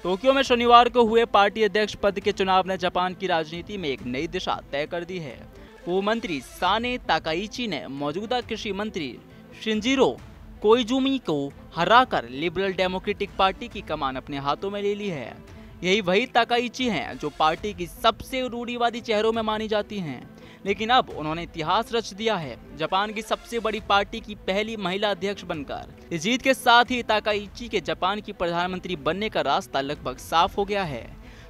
Tokyo में शनिवार को हुए पार्टी अध्यक्ष पद के चुनाव ने जापान की राजनीति में एक नई दिशा तय कर दी है। पूर्व मंत्री साने ताकाइची ने मौजूदा कृषि मंत्री शिंजिरो कोइजुमी को हराकर लिबरल डेमोक्रेटिक पार्टी की कमान अपने हाथों में ले ली है। यही वही ताकाइची हैं जो पार्टी की सबसे रूढ़िवादी चेहरों में मानी जाती हैं, लेकिन अब उन्होंने इतिहास रच दिया है, जापान की सबसे बड़ी पार्टी की पहली महिला अध्यक्ष बनकर। इस जीत के साथ ही ताकाइची के जापान की प्रधानमंत्री बनने का रास्ता लगभग साफ हो गया है,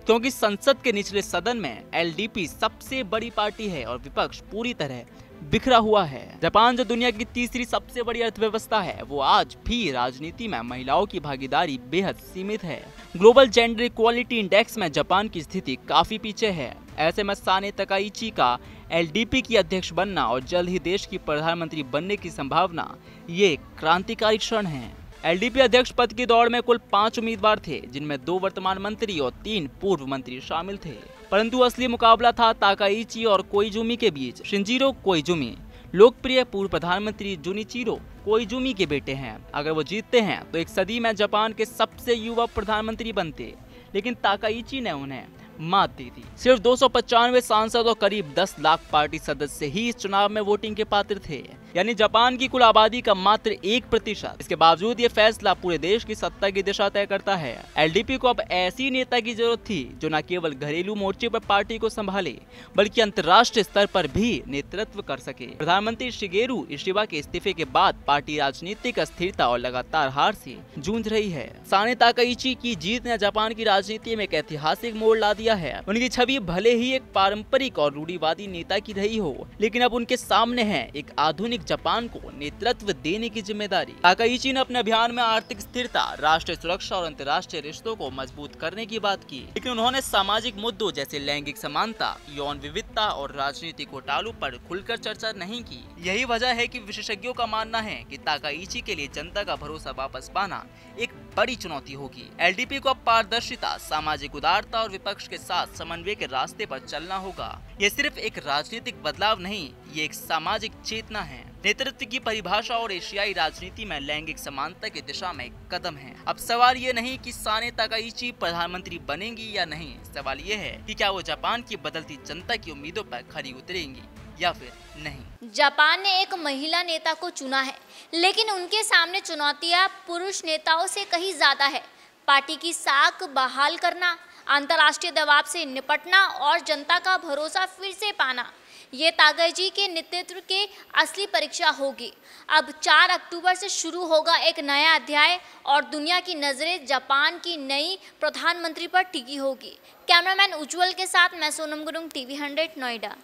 क्योंकि संसद के निचले सदन में एलडीपी सबसे बड़ी पार्टी है और विपक्ष पूरी तरह बिखरा हुआ है। जापान जो दुनिया की तीसरी सबसे बड़ी अर्थव्यवस्था है, वो आज भी राजनीति में महिलाओं की भागीदारी बेहद सीमित है। ग्लोबल जेंडर इक्वालिटी इंडेक्स में जापान की स्थिति काफी पीछे है। ऐसे में साने ताकाइची का एलडीपी की अध्यक्ष बनना और जल्द ही देश की प्रधानमंत्री बनने की संभावना ये क्रांतिकारी क्षण है। एलडीपी अध्यक्ष पद की दौड़ में कुल 5 उम्मीदवार थे, जिनमें 2 वर्तमान मंत्री और 3 पूर्व मंत्री शामिल थे, परंतु असली मुकाबला था ताकाइची और कोइजुमी के बीच। शिंजिरो कोइजुमी लोकप्रिय पूर्व प्रधानमंत्री जुनिचिरो कोइजुमी के बेटे हैं। अगर वो जीतते हैं तो एक सदी में जापान के सबसे युवा प्रधानमंत्री बनते, लेकिन ताकाइची ने उन्हें मात दी थी। सिर्फ 295 सांसद और करीब 10 लाख पार्टी सदस्य ही इस चुनाव में वोटिंग के पात्र थे, यानी जापान की कुल आबादी का मात्र 1%। इसके बावजूद ये फैसला पूरे देश की सत्ता की दिशा तय करता है। एलडीपी को अब ऐसी नेता की जरूरत थी जो न केवल घरेलू मोर्चे पर पार्टी को संभाले, बल्कि अंतर्राष्ट्रीय स्तर पर भी नेतृत्व कर सके। प्रधानमंत्री शिगेरू इशिबा के इस्तीफे के बाद पार्टी राजनीतिक अस्थिरता और लगातार हार से जूझ रही है। साने ताकाइची की जीत ने जापान की राजनीति में एक ऐतिहासिक मोड़ ला दिया है। उनकी छवि भले ही एक पारंपरिक और रूढ़िवादी नेता की रही हो, लेकिन अब उनके सामने है एक आधुनिक जापान को नेतृत्व देने की जिम्मेदारी। ताकाइची ने अपने अभियान में आर्थिक स्थिरता, राष्ट्रीय सुरक्षा और अंतर्राष्ट्रीय रिश्तों को मजबूत करने की बात की, लेकिन उन्होंने सामाजिक मुद्दों जैसे लैंगिक समानता, यौन विविधता और राजनीतिक घोटालों पर खुलकर चर्चा नहीं की। यही वजह है कि विशेषज्ञों का मानना है कि ताकाइची के लिए जनता का भरोसा वापस पाना एक बड़ी चुनौती होगी। एलडीपी को अब पारदर्शिता, सामाजिक उदारता और विपक्ष के साथ समन्वय के रास्ते पर चलना होगा। ये सिर्फ एक राजनीतिक बदलाव नहीं, ये एक सामाजिक चेतना है। नेतृत्व की परिभाषा और एशियाई राजनीति में लैंगिक समानता की दिशा में एक कदम है। अब सवाल ये नहीं कि साने ताकाइची प्रधानमंत्री बनेंगी या नहीं, सवाल ये है कि क्या वो जापान की बदलती जनता की उम्मीदों पर खरी उतरेंगी या फिर नहीं। जापान ने एक महिला नेता को चुना है, लेकिन उनके सामने चुनौतियां पुरुष नेताओं से कहीं ज्यादा है। पार्टी की साख बहाल करना, अंतर्राष्ट्रीय दबाव से निपटना और जनता का भरोसा फिर से पाना, ये ताकाइची के नेतृत्व के असली परीक्षा होगी। अब 4 अक्टूबर से शुरू होगा एक नया अध्याय और दुनिया की नजरें जापान की नई प्रधानमंत्री पर टिकी होगी। कैमरामैन उज्जवल के साथ मैं सोनम गुरुंग, टीवी 100 नोएडा।